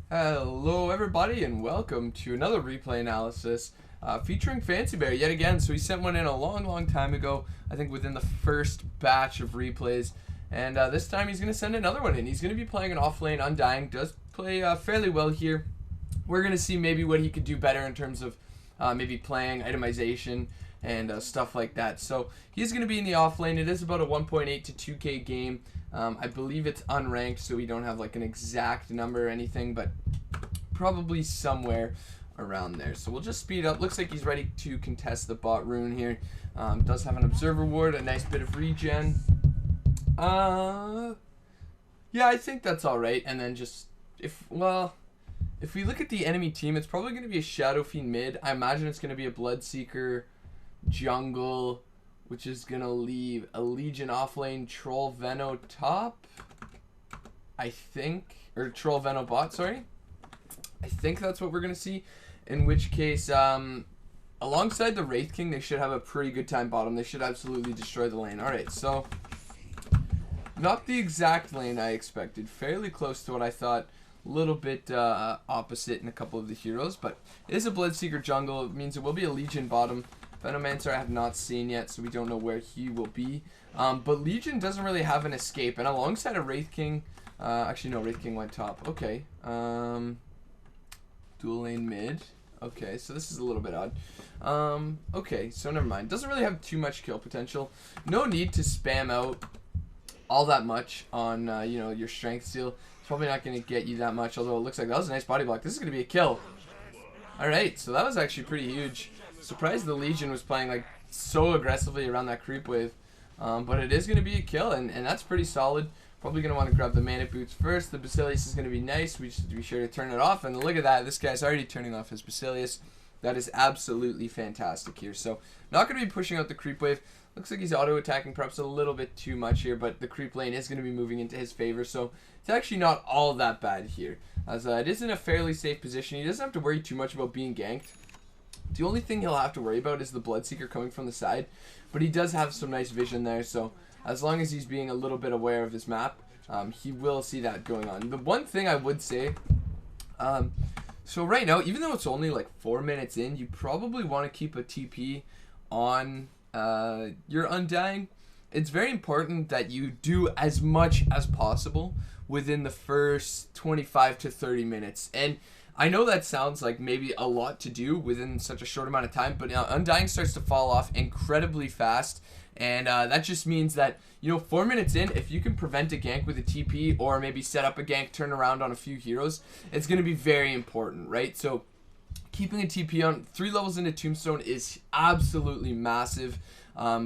Hello everybody and welcome to another replay analysis featuring Fancy Bear yet again. So he sent one in a long time ago, I think within the first batch of replays, and this time he's going to send another one in. He's going to be playing an off-lane Undying, does play fairly well here. We're going to see maybe what he could do better in terms of maybe playing, itemization, and stuff like that. So he's going to be in the off lane. It is about a 1.8 to 2K game. I believe it's unranked, so we don't have like an exact number or anything, but probably somewhere around there. So we'll just speed up. Looks like he's ready to contest the bot rune here. Does have an observer ward, a nice bit of regen. Yeah, I think that's all right. And then just if we look at the enemy team, it's probably going to be a Shadow Fiend mid. I imagine it's going to be a Bloodseeker jungle, which is going to leave a Legion offlane, Troll Veno top, I think, or Troll Veno bot, sorry. I think that's what we're going to see, in which case, alongside the Wraith King, they should have a pretty good time bottom. They should absolutely destroy the lane. Alright, so, not the exact lane I expected. Fairly close to what I thought. A little bit opposite in a couple of the heroes, but it is a Bloodseeker jungle. It means it will be a Legion bottom. Venomancer I have not seen yet, so we don't know where he will be. But Legion doesn't really have an escape, and alongside a Wraith King, actually no, Wraith King went top. Okay, dual lane mid. Okay, so this is a little bit odd. Okay, so never mind. Doesn't really have too much kill potential. No need to spam out all that much on you know, your strength seal. It's probably not going to get you that much, although it looks like that was a nice body block. This is going to be a kill. Alright, so that was actually pretty huge. Surprised the Legion was playing like so aggressively around that creep wave. But it is going to be a kill, and that's pretty solid. Probably going to want to grab the mana boots first. The Basilius is going to be nice. We just have to be sure to turn it off. And look at that. This guy's already turning off his Basilius. That is absolutely fantastic here. So not going to be pushing out the creep wave. Looks like he's auto-attacking perhaps a little bit too much here, but the creep lane is going to be moving into his favor. So it's actually not all that bad here, as it is in a fairly safe position. He doesn't have to worry too much about being ganked. The only thing he'll have to worry about is the Bloodseeker coming from the side, but he does have some nice vision there, so as long as he's being a little bit aware of his map, he will see that going on. The one thing I would say, so right now, even though it's only like 4 minutes in, you probably want to keep a TP on your Undying. It's very important that you do as much as possible within the first 25 to 30 minutes, and I know that sounds like maybe a lot to do within such a short amount of time, but Undying starts to fall off incredibly fast, and that just means that, you know, 4 minutes in, if you can prevent a gank with a TP or maybe set up a gank, turn around on a few heroes, it's going to be very important, right? So keeping a TP on 3 levels into Tombstone is absolutely massive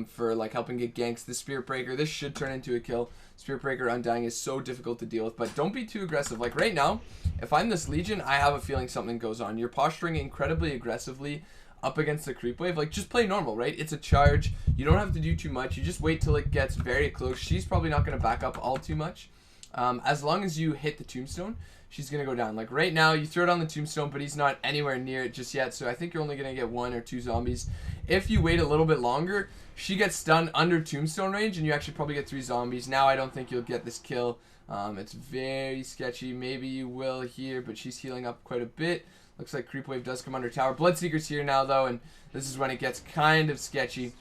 for like helping get ganks. The Spirit Breaker, this should turn into a kill. Spirit Breaker Undying is so difficult to deal with, but don't be too aggressive. Like right now, if I'm this Legion, I have a feeling something goes on. You're posturing incredibly aggressively up against the creep wave. Like, just play normal, right? It's a charge. You don't have to do too much. You just wait till it gets very close. She's probably not going to back up all too much. As long as you hit the Tombstone, she's going to go down. Like right now, you throw it on the Tombstone, but he's not anywhere near it just yet, so I think you're only going to get 1 or 2 zombies. If you wait a little bit longer, she gets stunned under Tombstone range, and you actually probably get 3 zombies. Now I don't think you'll get this kill. It's very sketchy. Maybe you will here, but she's healing up quite a bit. Looks like creep wave does come under tower. Bloodseeker's here now, though, and this is when it gets kind of sketchy.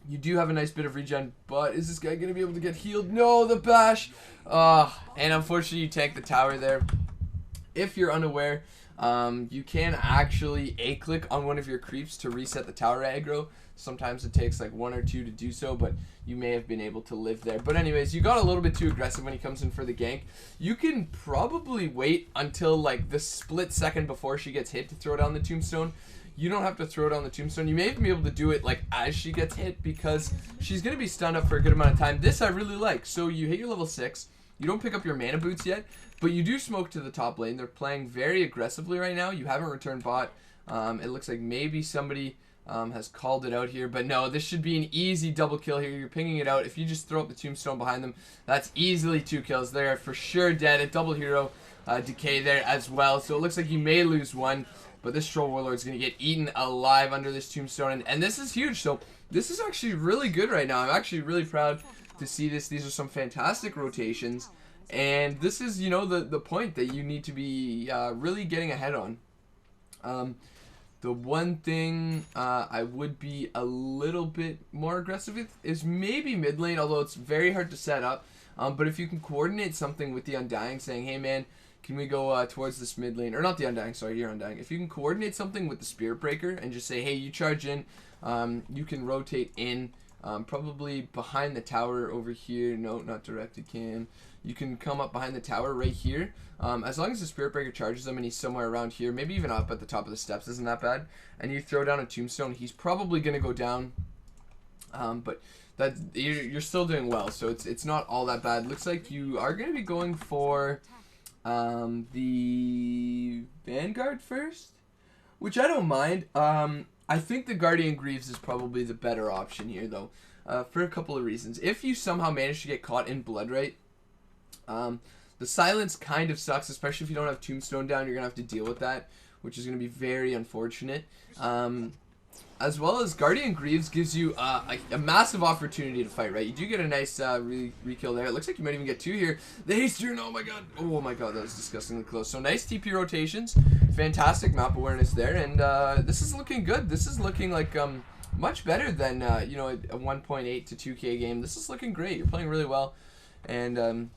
You do have a nice bit of regen, but is this guy going to be able to get healed? No, the bash! And unfortunately, you tank the tower there. If you're unaware, you can actually A-click on one of your creeps to reset the tower aggro. Sometimes it takes like 1 or 2 to do so, but you may have been able to live there. But anyways, you got a little bit too aggressive when he comes in for the gank. You can probably wait until like the split second before she gets hit to throw down the Tombstone. You don't have to throw down the Tombstone. You may even be able to do it like as she gets hit, because she's going to be stunned up for a good amount of time. This I really like. So you hit your level 6. You don't pick up your mana boots yet, but you do smoke to the top lane. They're playing very aggressively right now. You haven't returned bot. It looks like maybe somebody has called it out here, but no, this should be an easy double kill here. You're pinging it out. If you just throw up the Tombstone behind them, that's easily 2 kills. They're for sure dead. A double hero decay there as well. So it looks like you may lose 1, but this Troll Warlord is going to get eaten alive under this Tombstone, and this is huge. So this is actually really good right now. I'm actually really proud to see this. These are some fantastic rotations, And this is, you know, the point that you need to be really getting ahead on. The one thing I would be a little bit more aggressive with is maybe mid lane, although it's very hard to set up. But if you can coordinate something with the Undying, saying, hey man, can we go towards this mid lane? Or not the Undying, sorry, you're Undying. If you can coordinate something with the Spirit Breaker and just say, hey, you charge in, you can rotate in, probably behind the tower over here. No, not directed cam. You can come up behind the tower right here. As long as the Spirit Breaker charges him and he's somewhere around here, maybe even up at the top of the steps isn't that bad. And you throw down a tombstone, he's probably going to go down. But that you're still doing well, so it's not all that bad. Looks like you are going to be going for the Vanguard first, which I don't mind. I think the Guardian Greaves is probably the better option here, though, for a couple of reasons. If you somehow manage to get caught in Bloodright, the silence kind of sucks, especially if you don't have Tombstone down. You're going to have to deal with that, which is going to be very unfortunate. As well as Guardian Greaves gives you a massive opportunity to fight, right? You do get a nice re-kill there. It looks like you might even get 2 here. The haste turn, oh my god, that was disgustingly close. So nice TP rotations, fantastic map awareness there, and this is looking good. This is looking like much better than you know, a 1.8 to 2K game. This is looking great. You're playing really well, and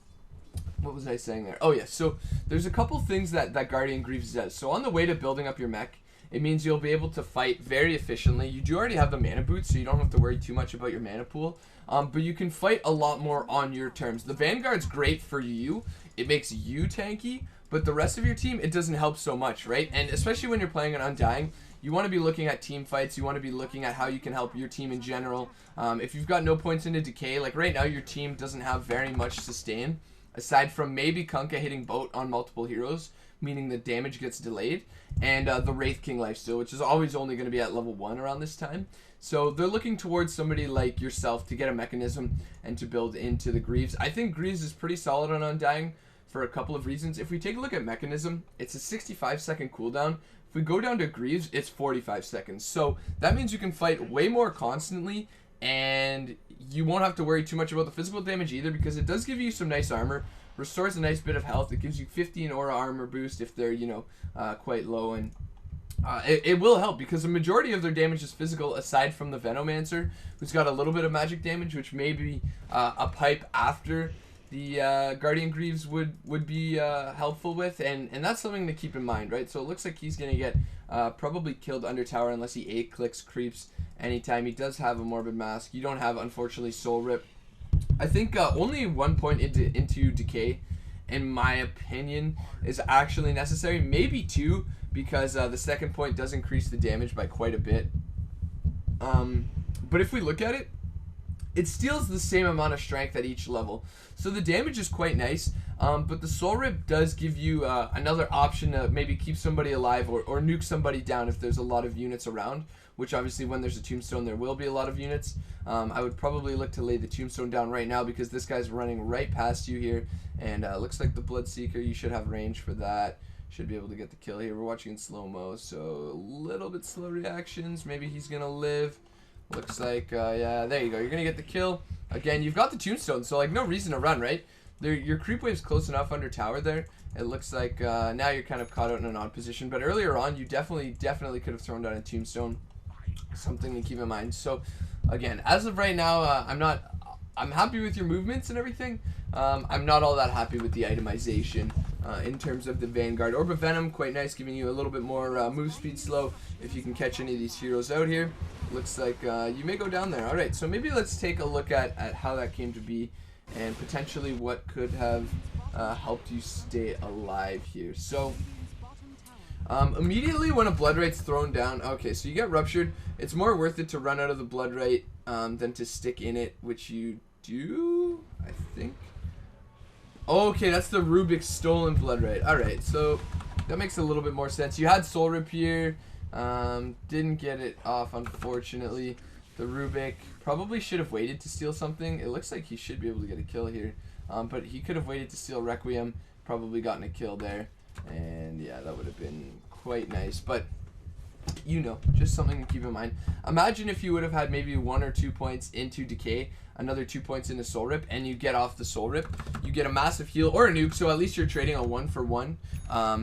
what was I saying there? Oh yeah, so there's a couple things that Guardian Greaves does. So on the way to building up your mech, it means you'll be able to fight very efficiently. You do already have the mana boots, so you don't have to worry too much about your mana pool. But you can fight a lot more on your terms. The Vanguard's great for you. It makes you tanky, but the rest of your team, it doesn't help so much, right? And especially when you're playing an Undying, you want to be looking at team fights. You want to be looking at how you can help your team in general. If you've got no points into decay, like right now your team doesn't have very much sustain, aside from maybe Kunkka hitting boat on multiple heroes, meaning the damage gets delayed, and the Wraith King lifesteal, which is always only going to be at level 1 around this time. So they're looking towards somebody like yourself to get a mechanism and to build into the Greaves. I think Greaves is pretty solid on Undying for a couple of reasons. If we take a look at mechanism, it's a 65-second cooldown. If we go down to Greaves, it's 45 seconds. So that means you can fight way more constantly, and you won't have to worry too much about the physical damage either, because it does give you some nice armor. Restores a nice bit of health. It gives you 15 aura armor boost if they're, you know, quite low, and it will help because the majority of their damage is physical, aside from the Venomancer, who's got a little bit of magic damage, which may be a pipe after the Guardian Greaves would be helpful with, and that's something to keep in mind, right? So it looks like he's gonna get probably killed under tower unless he 8-clicks creeps anytime. He does have a Morbid Mask. You don't have, unfortunately, Soul Rip. I think only 1 point into decay, in my opinion, is actually necessary. Maybe 2, because the second point does increase the damage by quite a bit. But if we look at it, it steals the same amount of strength at each level. So the damage is quite nice, but the Soul Rip does give you another option to maybe keep somebody alive or nuke somebody down if there's a lot of units around, which obviously when there's a Tombstone there will be a lot of units. I would probably look to lay the Tombstone down right now because this guy's running right past you here, and looks like the Bloodseeker, you should have range for that. Should be able to get the kill here. We're watching in slow-mo, so a little bit slow reactions. Maybe he's going to live. Looks like, yeah, there you go. You're going to get the kill. Again, you've got the Tombstone, so, like, no reason to run, right? Your creep wave's close enough under tower there. It looks like now you're kind of caught out in an odd position. But earlier on, you definitely could have thrown down a Tombstone. Something to keep in mind. So, again, as of right now, I'm happy with your movements and everything. I'm not all that happy with the itemization in terms of the Vanguard. Orb of Venom, quite nice, giving you a little bit more move speed slow if you can catch any of these heroes out here. Looks like you may go down there. Alright, so maybe let's take a look at how that came to be and potentially what could have helped you stay alive here. So, immediately when a Bloodright's thrown down, okay, so you get Ruptured. It's more worth it to run out of the Bloodright than to stick in it, which you do, I think. Okay, that's the Rubik's stolen Bloodright. Alright, so that makes a little bit more sense. You had Soul Rip here. Didn't get it off, unfortunately. The Rubik probably should have waited to steal something. It looks like he should be able to get a kill here. But he could have waited to steal Requiem. Probably gotten a kill there. And yeah, that would have been quite nice. But you know, just something to keep in mind. Imagine if you would have had maybe 1 or 2 points into Decay, another 2 points into Soul Rip, and you get off the Soul Rip. You get a massive heal or a nuke, so at least you're trading a 1-for-1.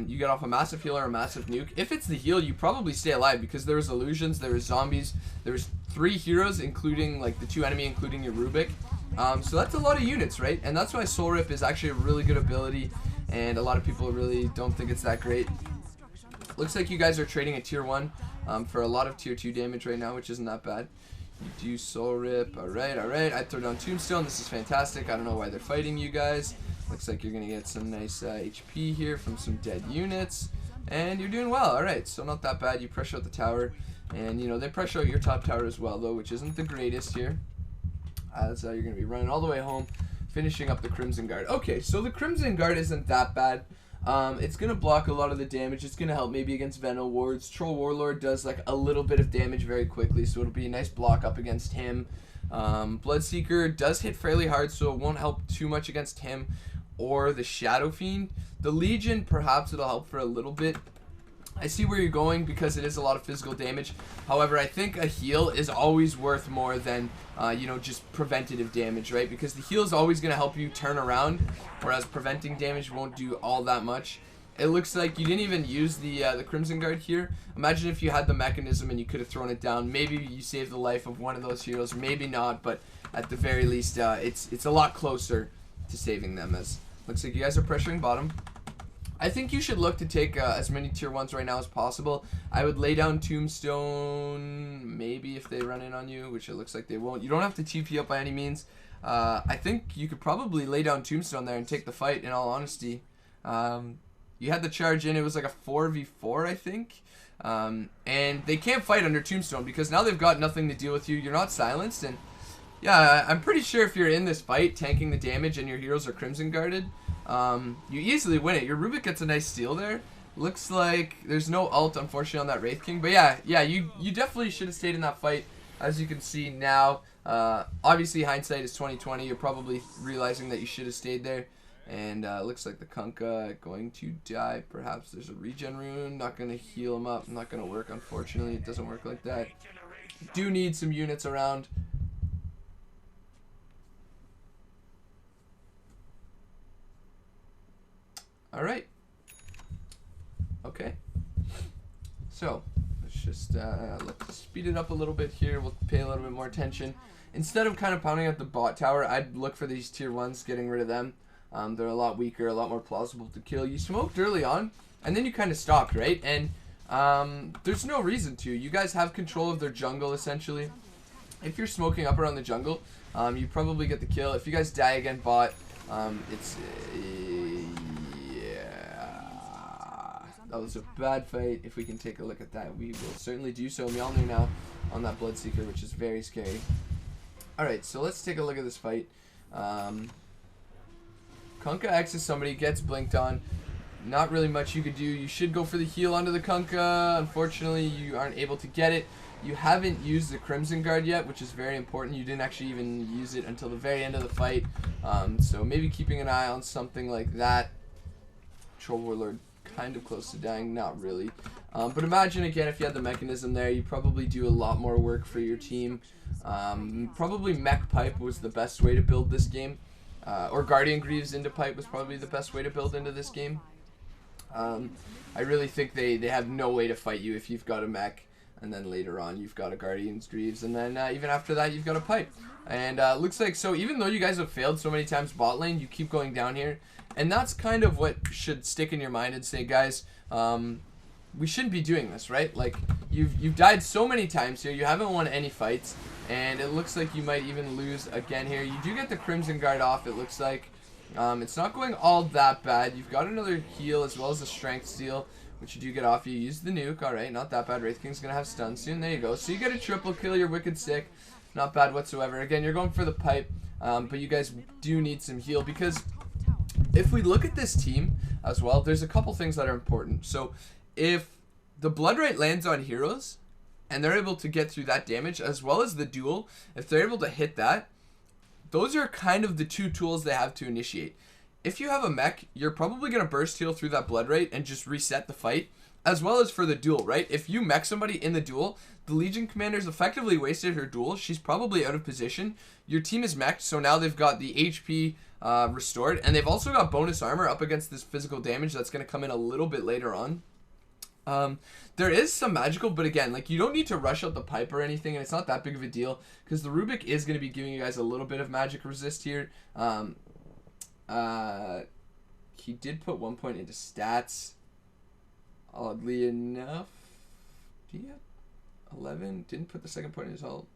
You get off a massive heal or a massive nuke. If it's the heal, you probably stay alive because there was illusions, there was zombies, there was 3 heroes, including like the 2 enemy, including your Rubik. So that's a lot of units, right? And that's why Soul Rip is actually a really good ability, and a lot of people really don't think it's that great. Looks like you guys are trading a tier 1 for a lot of tier 2 damage right now, which isn't that bad. You do Soul Rip. Alright, alright. I throw down Tombstone. This is fantastic. I don't know why they're fighting you guys. Looks like you're going to get some nice HP here from some dead units. And you're doing well. Alright, so not that bad. You pressure out the tower. And, you know, they pressure out your top tower as well, though, which isn't the greatest here. As you're going to be running all the way home, finishing up the Crimson Guard. Okay, so the Crimson Guard isn't that bad. It's going to block a lot of the damage. It's going to help maybe against Venom Wards. Troll Warlord does like a little bit of damage very quickly, so it'll be a nice block up against him. Bloodseeker does hit fairly hard, so it won't help too much against him or the Shadow Fiend. The Legion, perhaps it'll help for a little bit. I see where you're going because it is a lot of physical damage. However, I think a heal is always worth more than, you know, just preventative damage, right? Because the heal is always going to help you turn around, whereas preventing damage won't do all that much. It looks like you didn't even use the Crimson Guard here. Imagine if you had the mechanism and you could have thrown it down. Maybe you saved the life of one of those heroes, maybe not, but at the very least, it's a lot closer to saving them. As looks like you guys are pressuring bottom. I think you should look to take as many tier 1s right now as possible. I would lay down Tombstone, maybe if they run in on you, which it looks like they won't. You don't have to TP up by any means. I think you could probably lay down Tombstone there and take the fight, in all honesty. You had the charge in, it was like a 4v4, I think. And they can't fight under Tombstone because now they've got nothing to deal with you. You're not silenced, and yeah, I'm pretty sure if you're in this fight tanking the damage and your heroes are Crimson Guarded, you easily win it. Your Rubik gets a nice steal there. Looks like there's no ult, unfortunately, on that Wraith King. But yeah, you definitely should have stayed in that fight. As you can see now, obviously hindsight is 20/20. You're probably realizing that you should have stayed there. And looks like the Kunkka going to die. Perhaps there's a regen rune. Not going to heal him up. Not going to work, unfortunately. It doesn't work like that. Do need some units around. Alright. Okay. So, let's just let's speed it up a little bit here. We'll pay a little bit more attention. Instead of kind of pounding at the bot tower, I'd look for these tier 1s, getting rid of them. They're a lot weaker, a lot more plausible to kill. You smoked early on, and then you kind of stopped, right? And there's no reason to. You guys have control of their jungle, essentially. If you're smoking up around the jungle, you probably get the kill. If you guys die again bot, it's... That was a bad fight. If we can take a look at that, we will certainly do so. Mjolnir now on that Bloodseeker, which is very scary. Alright, so let's take a look at this fight. Kunkka X's somebody, gets blinked on. Not really much you could do. You should go for the heal onto the Kunkka. Unfortunately, you aren't able to get it. You haven't used the Crimson Guard yet, which is very important. You didn't actually even use it until the very end of the fight. So maybe keeping an eye on something like that. Troll Warlord kind of close to dying, not really. But imagine again if you had the mechanism there, you probably do a lot more work for your team. Probably Mech Pipe was the best way to build this game. Or Guardian Greaves into Pipe was probably the best way to build into this game. I really think they have no way to fight you if you've got a mech, and then later on you've got a Guardian's Greaves, and then even after that you've got a Pipe. And looks like, so even though you guys have failed so many times bot lane, you keep going down here. And that's kind of what should stick in your mind and say, guys, we shouldn't be doing this, right? Like, you've died so many times here, you haven't won any fights, and it looks like you might even lose again here. You do get the Crimson Guard off, it looks like. It's not going all that bad. You've got another heal as well as a strength steal, which you do get off. You use the nuke, alright, not that bad. Wraith King's gonna have stun soon, there you go. So you get a triple kill, you're wicked sick. Not bad whatsoever. Again, you're going for the pipe, but you guys do need some heal, because if we look at this team as well, there's a couple things that are important. So if the Bloodright lands on heroes and they're able to get through that damage, as well as the duel, if they're able to hit that, those are kind of the two tools they have to initiate. If you have a mech, you're probably going to burst heal through that Bloodright and just reset the fight. as well as for the duel, right? If you mech somebody in the duel, the Legion Commander's effectively wasted her duel. She's probably out of position. Your team is mech'd, so now they've got the HP restored, and they've also got bonus armor up against this physical damage that's going to come in a little bit later on. There is some magical, but again, like, you don't need to rush out the pipe or anything, and it's not that big of a deal, because the Rubik is going to be giving you guys a little bit of magic resist here. He did put 1 point into stats, oddly enough. Do you have 11? Didn't put the second point in his ult.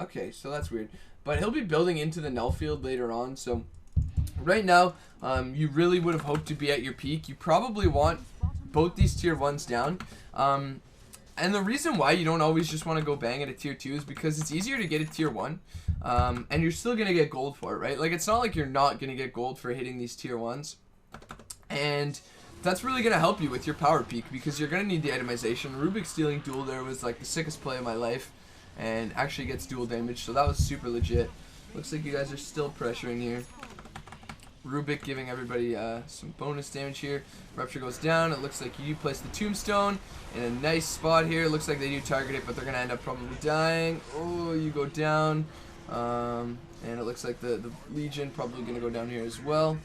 Okay, so that's weird. But he'll be building into the null field later on, so right now, you really would have hoped to be at your peak. You probably want both these tier 1s down. And the reason why you don't always just want to go bang at a tier 2 is because it's easier to get a tier 1. And you're still going to get gold for it, right? Like, it's not like you're not going to get gold for hitting these tier 1s. And that's really going to help you with your power peak, because you're going to need the itemization. Rubik stealing duel there was like the sickest play of my life, and actually gets dual damage, so that was super legit. Looks like you guys are still pressuring here. Rubik giving everybody some bonus damage here. Rupture goes down. It looks like you place the tombstone in a nice spot here. It looks like they do target it, but they're going to end up probably dying. Oh, you go down. And it looks like the Legion probably going to go down here as well.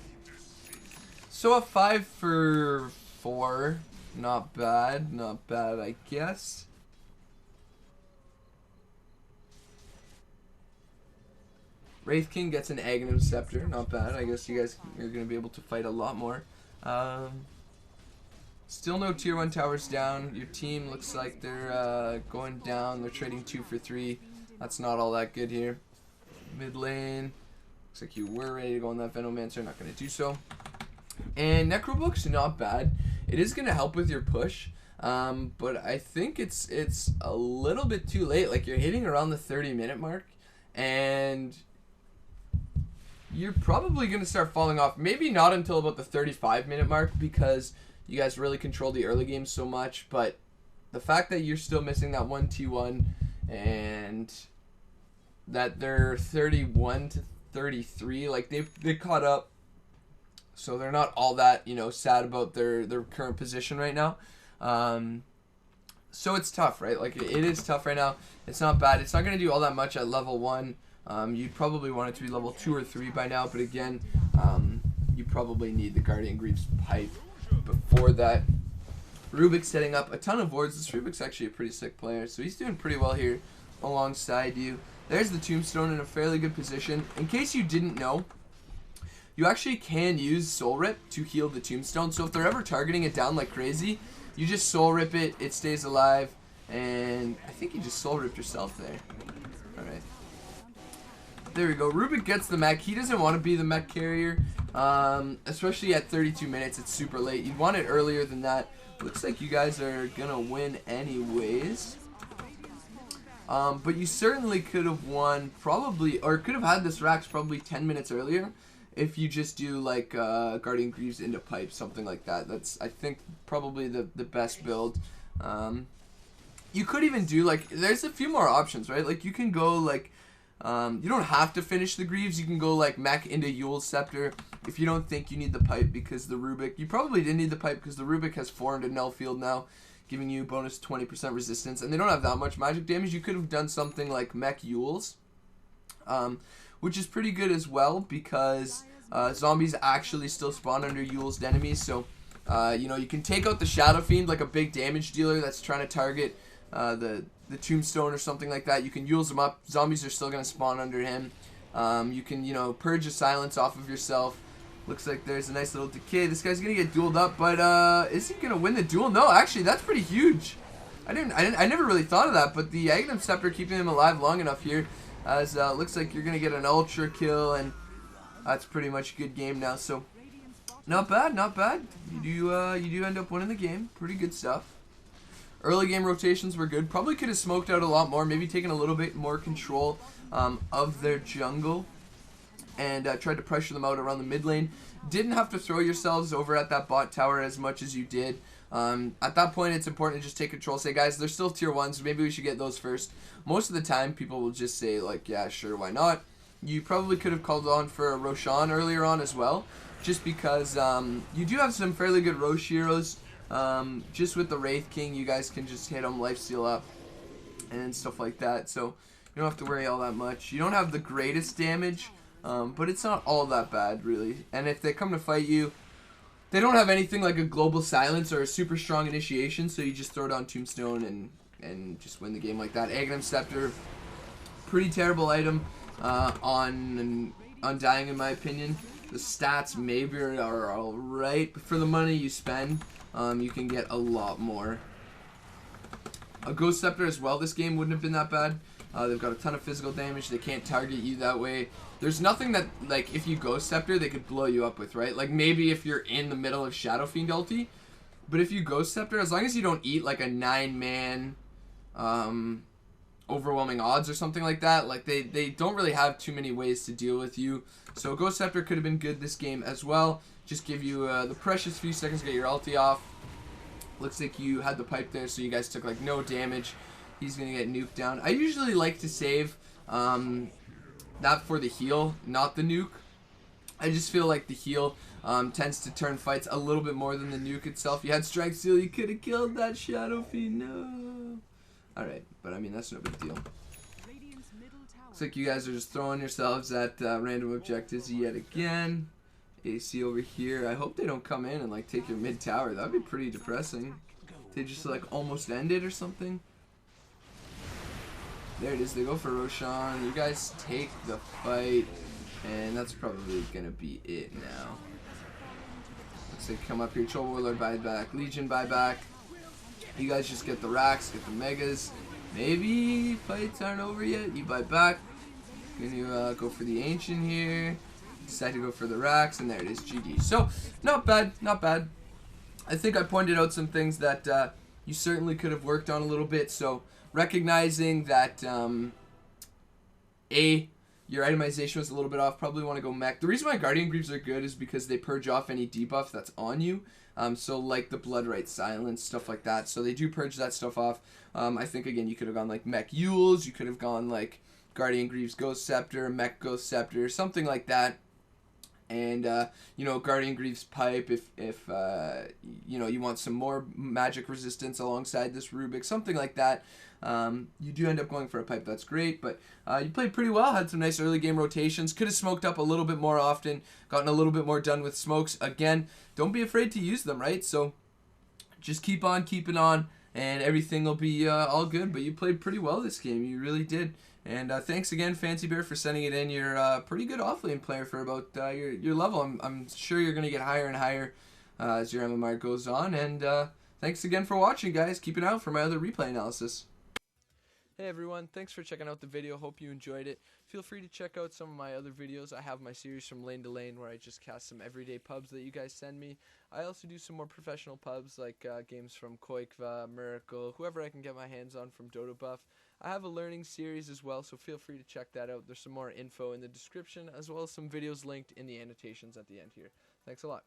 So a 5 for 4. Not bad. Not bad, I guess. Wraith King gets an Aghanim Scepter. Not bad. I guess you guys are going to be able to fight a lot more. Still no tier 1 towers down. Your team looks like they're going down. They're trading 2 for 3. That's not all that good here. Mid lane. Looks like you were ready to go on that Venomancer. Not going to do so. And Necrobook's not bad. It is going to help with your push. But I think it's a little bit too late. Like, you're hitting around the 30-minute mark. And you're probably going to start falling off. Maybe not until about the 35-minute mark, because you guys really control the early game so much. But the fact that you're still missing that 1 T1 and that they're 31 to 33, like they caught up. So they're not all that, you know, sad about their current position right now. So it's tough, right? Like, it is tough right now. It's not bad. It's not going to do all that much at level 1. You'd probably want it to be level 2 or 3 by now, but again, you probably need the Guardian Greaves pipe before that. Rubik's setting up a ton of wards. This Rubik's actually a pretty sick player, so he's doing pretty well here alongside you. There's the Tombstone in a fairly good position. In case you didn't know, you actually can use Soul Rip to heal the Tombstone, so if they're ever targeting it down like crazy, you just Soul Rip it, it stays alive, and I think you just Soul Ripped yourself there. Alright. There we go. Rubik gets the mech. He doesn't want to be the mech carrier, especially at 32 minutes. It's super late. You'd want it earlier than that. Looks like you guys are going to win anyways. But you certainly could have won probably, or could have had this Rax probably 10 minutes earlier if you just do like Guardian Greaves into pipe, something like that. That's, I think, probably the best build. You could even do like, there's a few more options, right? Like, you can go like, you don't have to finish the Greaves. You can go like mech into Yule's Scepter if you don't think you need the pipe, because the Rubik, you probably didn't need the pipe because the Rubik has 4 into null field now, giving you bonus 20% resistance, and they don't have that much magic damage. You could have done something like mech Yule's, which is pretty good as well, because zombies actually still spawn under Yule's enemies, so you know, you can take out the Shadow Fiend, like a big damage dealer that's trying to target the Tombstone or something like that. You can Yule's him up. Zombies are still going to spawn under him. You can, you know, purge a silence off of yourself. Looks like there's a nice little decay. This guy's going to get dueled up, but is he going to win the duel? No, actually, that's pretty huge. I never really thought of that, but the Aghanim Scepter keeping him alive long enough here, as looks like you're going to get an ultra kill, and that's pretty much a good game now. So not bad, not bad. You do end up winning the game. Pretty good stuff. Early game rotations were good. Probably could have smoked out a lot more. Maybe taken a little bit more control of their jungle, and tried to pressure them out around the mid lane. Didn't have to throw yourselves over at that bot tower as much as you did. At that point, it's important to just take control. Say, guys, they're still tier 1s. Maybe we should get those first. Most of the time, people will just say, like, yeah, sure, why not? You probably could have called on for a Roshan earlier on as well, just because you do have some fairly good Roche heroes. Just with the Wraith King, you guys can just hit them, lifesteal up, and stuff like that. So you don't have to worry all that much. You don't have the greatest damage, but it's not all that bad, really. And if they come to fight you, they don't have anything like a global silence or a super strong initiation, so you just throw down Tombstone and just win the game like that. Aghanim Scepter, pretty terrible item on Undying, in my opinion. The stats maybe are alright, but for the money you spend, you can get a lot more. A Ghost Scepter as well this game wouldn't have been that bad. They've got a ton of physical damage. They can't target you that way. There's nothing that, like, if you Ghost Scepter, they could blow you up with, right? Like, maybe if you're in the middle of Shadow Fiend ulti. But if you Ghost Scepter, as long as you don't eat, like, a 9-man overwhelming odds or something like that, like, they don't really have too many ways to deal with you. So Ghost Scepter could have been good this game as well. Just give you the precious few seconds to get your ulti off. Looks like you had the pipe there, so you guys took, like, no damage. He's going to get nuked down. I usually like to save that for the heal, not the nuke. I just feel like the heal tends to turn fights a little bit more than the nuke itself. You had Strength Seal, you could have killed that Shadow Fiend. No. Alright, but I mean, that's no big deal. Looks like you guys are just throwing yourselves at random objectives yet again. AC over here. I hope they don't come in and, like, take your mid tower. That would be pretty depressing. They just, like, almost end it or something. There it is. They go for Roshan. You guys take the fight. And that's probably going to be it now. Looks like come up here. Troll Warlord buyback. Legion buyback. You guys just get the racks. Get the megas. Maybe fights aren't over yet. You buy back. Gonna go for the Ancient here. Decide to go for the racks. And there it is. GG. So, not bad. Not bad. I think I pointed out some things that you certainly could have worked on a little bit. So, recognizing that your itemization was a little bit off, probably want to go mech. The reason why Guardian Greaves are good is because they purge off any debuff that's on you. So like the Bloodright Silence, stuff like that. So they do purge that stuff off. I think, again, you could have gone like mech Yules. You could have gone like Guardian Greaves Ghost Scepter, mech Ghost Scepter, something like that. And, you know, Guardian Greaves Pipe if you know, you want some more magic resistance alongside this Rubik, something like that. You do end up going for a pipe, that's great, but you played pretty well, had some nice early game rotations, could have smoked up a little bit more often, gotten a little bit more done with smokes. Again, don't be afraid to use them, right? So just keep on keeping on, and everything will be all good, but you played pretty well this game, you really did. And thanks again, Fancy Bear, for sending it in. You're a pretty good offlane player for about your level. I'm sure you're going to get higher and higher as your MMR goes on. And thanks again for watching, guys. Keep an eye out for my other replay analysis. Hey everyone, thanks for checking out the video. Hope you enjoyed it. Feel free to check out some of my other videos. I have my series from lane to lane where I just cast some everyday pubs that you guys send me. I also do some more professional pubs like games from Koikva, Miracle, whoever I can get my hands on from Dodo Buff. I have a learning series as well, so feel free to check that out. There's some more info in the description as well as some videos linked in the annotations at the end here. Thanks a lot.